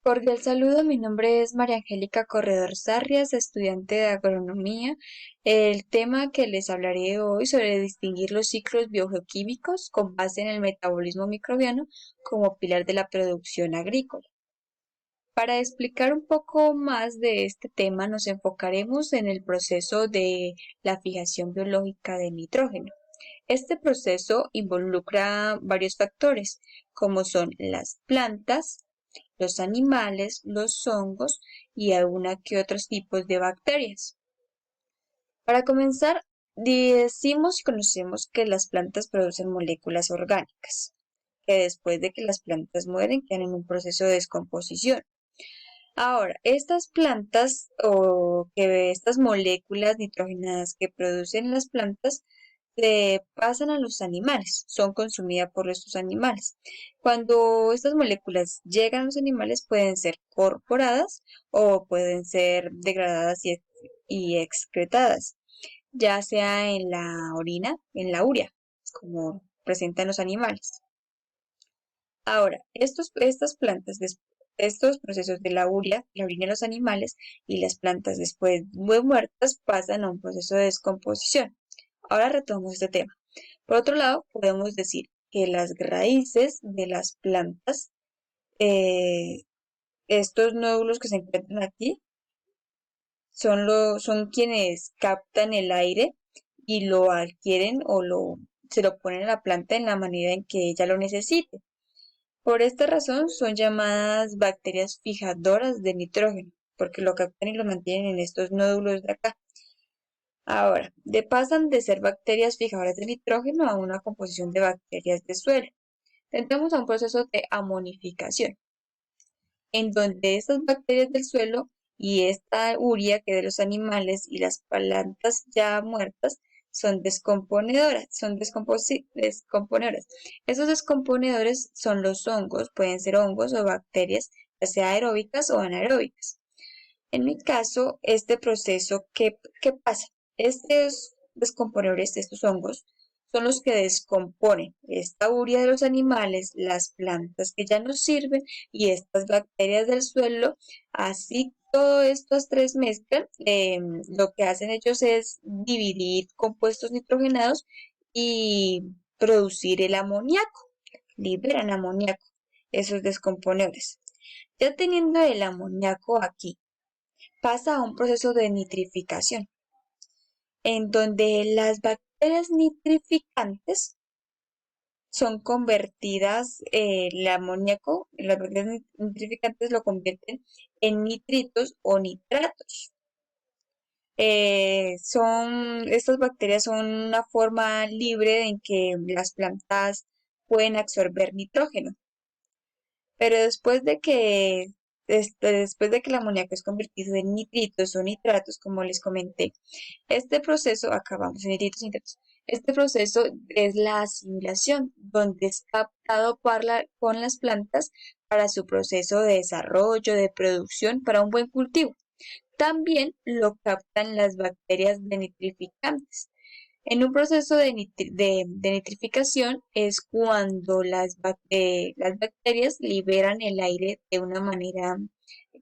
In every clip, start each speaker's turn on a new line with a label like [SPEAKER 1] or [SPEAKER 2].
[SPEAKER 1] Cordial saludo, mi nombre es María Angélica Corredor Sarrias, estudiante de agronomía. El tema que les hablaré hoy sobre distinguir los ciclos biogeoquímicos con base en el metabolismo microbiano como pilar de la producción agrícola. Para explicar un poco más de este tema, nos enfocaremos en el proceso de la fijación biológica de nitrógeno. Este proceso involucra varios factores, como son las plantas, los animales, los hongos y alguna que otros tipos de bacterias. Para comenzar, decimos y conocemos que las plantas producen moléculas orgánicas, que después de que las plantas mueren quedan en un proceso de descomposición. Ahora, estas plantas o que estas moléculas nitrogenadas que producen las plantas se pasan a los animales, son consumidas por estos animales. Cuando estas moléculas llegan a los animales pueden ser corporadas o pueden ser degradadas y excretadas, ya sea en la orina, en la urea, como presentan los animales. Ahora, estas plantas, estos procesos de la orina de los animales y las plantas después de muertas pasan a un proceso de descomposición. Ahora retomamos este tema. Por otro lado, podemos decir que las raíces de las plantas, eh, estos nódulos que se encuentran aquí, son quienes captan el aire y lo adquieren se lo ponen a la planta en la manera en que ella lo necesite. Por esta razón son llamadas bacterias fijadoras de nitrógeno, porque lo captan y lo mantienen en estos nódulos de acá. Ahora, pasan de ser bacterias fijadoras de nitrógeno a una composición de bacterias de suelo. Entramos a un proceso de amonificación, en donde estas bacterias del suelo y esta urea que de los animales y las plantas ya muertas son descomponedoras, descomponedoras. Esos descomponedores son los hongos, pueden ser hongos o bacterias, ya sea aeróbicas o anaeróbicas. En mi caso, este proceso, ¿qué pasa? Estos descomponedores, estos hongos, son los que descomponen esta urea de los animales, las plantas que ya no sirven y estas bacterias del suelo. Así todo estas tres mezclan, lo que hacen ellos es dividir compuestos nitrogenados y producir el amoníaco, liberan amoníaco, esos descomponedores. Ya teniendo el amoníaco aquí, pasa a un proceso de nitrificación, en donde las bacterias nitrificantes son convertidas, el amoníaco, las bacterias nitrificantes lo convierten en nitritos o nitratos. Estas bacterias son una forma libre en que las plantas pueden absorber nitrógeno. Pero después de que el amoníaco es convertido en nitritos o nitratos, como les comenté, este proceso, acabamos en nitritos y nitratos, este proceso es la asimilación, donde es captado con las plantas para su proceso de desarrollo, de producción, para un buen cultivo. También lo captan las bacterias denitrificantes. En un proceso de nitrificación es cuando las bacterias liberan el aire de una manera,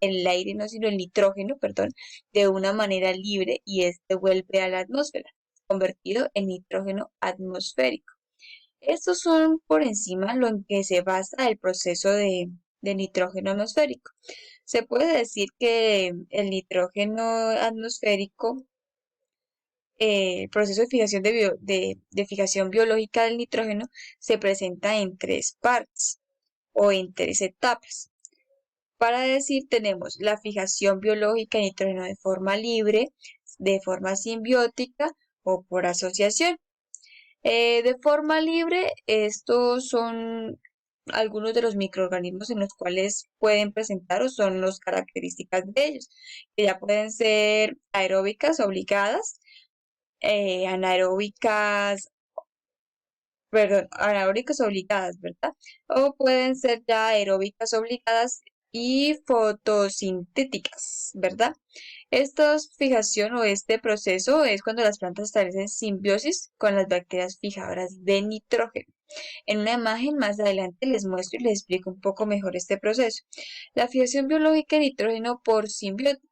[SPEAKER 1] el aire no sino el nitrógeno, perdón, de una manera libre y este vuelve a la atmósfera, convertido en nitrógeno atmosférico. Estos son por encima lo en que se basa el proceso de nitrógeno atmosférico. Se puede decir que el nitrógeno atmosférico, el proceso de fijación de fijación biológica del nitrógeno se presenta en tres partes o en tres etapas. Para decir, tenemos la fijación biológica de nitrógeno de forma libre, de forma simbiótica o por asociación. De forma libre, estos son algunos de los microorganismos en los cuales pueden presentar o son las características de ellos, que ya pueden ser aeróbicas obligadas, anaeróbicas, perdón, anaeróbicas obligadas, ¿verdad? O pueden ser ya aeróbicas obligadas y fotosintéticas, ¿verdad? Esta fijación o este proceso es cuando las plantas establecen simbiosis con las bacterias fijadoras de nitrógeno. En una imagen más adelante les muestro y les explico un poco mejor este proceso. La fijación biológica de nitrógeno por simbiótica.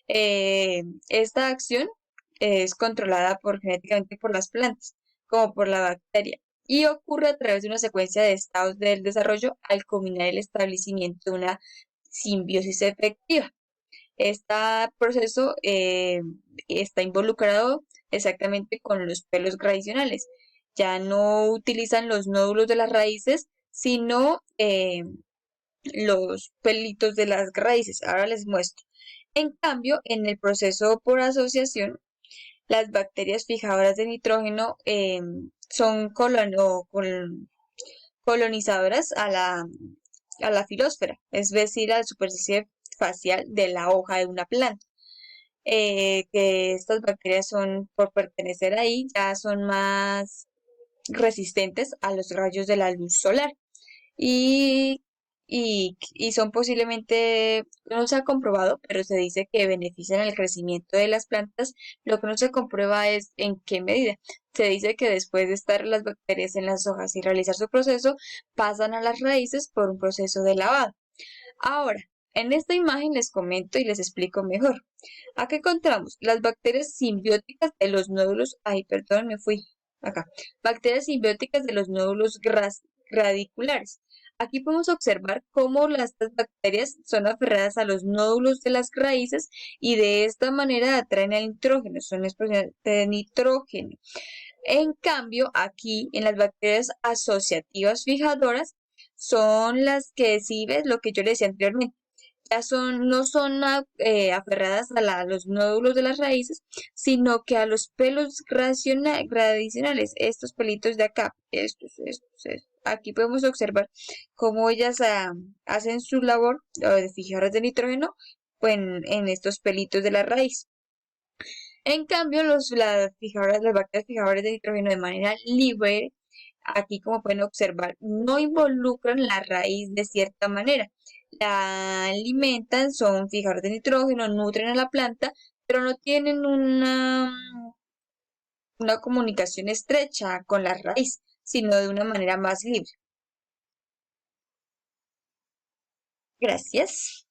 [SPEAKER 1] Esta acción es controlada genéticamente por las plantas, como por la bacteria, y ocurre a través de una secuencia de estados del desarrollo al culminar el establecimiento de una simbiosis efectiva. Este proceso está involucrado exactamente con los pelos tradicionales. Ya no utilizan los nódulos de las raíces, sino los pelitos de las raíces. Ahora les muestro. En cambio, en el proceso por asociación, las bacterias fijadoras de nitrógeno son colonizadoras a la filósfera, es decir, a la superficie facial de la hoja de una planta. Que estas bacterias son, por pertenecer ahí, ya son más resistentes a los rayos de la luz solar y, y son posiblemente, no se ha comprobado, pero se dice que benefician el crecimiento de las plantas. Lo que no se comprueba es en qué medida. Se dice que después de estar las bacterias en las hojas y realizar su proceso, pasan a las raíces por un proceso de lavado. Ahora, en esta imagen les comento y les explico mejor. Acá encontramos las bacterias simbióticas de los nódulos, ay, perdón, me fui acá. Bacterias simbióticas de los nódulos radiculares. Aquí podemos observar cómo estas bacterias son aferradas a los nódulos de las raíces y de esta manera atraen el nitrógeno, son expresiones de nitrógeno. En cambio, aquí en las bacterias asociativas fijadoras son las que, si ves lo que yo le decía anteriormente, ya no son aferradas a los nódulos de las raíces, sino que a los pelos gradicionales, estos pelitos de acá, estos. Aquí podemos observar cómo ellas hacen su labor de fijadoras de nitrógeno pues, en estos pelitos de la raíz. En cambio, las bacterias fijadoras de nitrógeno de manera libre, aquí como pueden observar, no involucran la raíz de cierta manera. La alimentan, son fijadores de nitrógeno, nutren a la planta, pero no tienen una comunicación estrecha con la raíz, sino de una manera más libre. Gracias.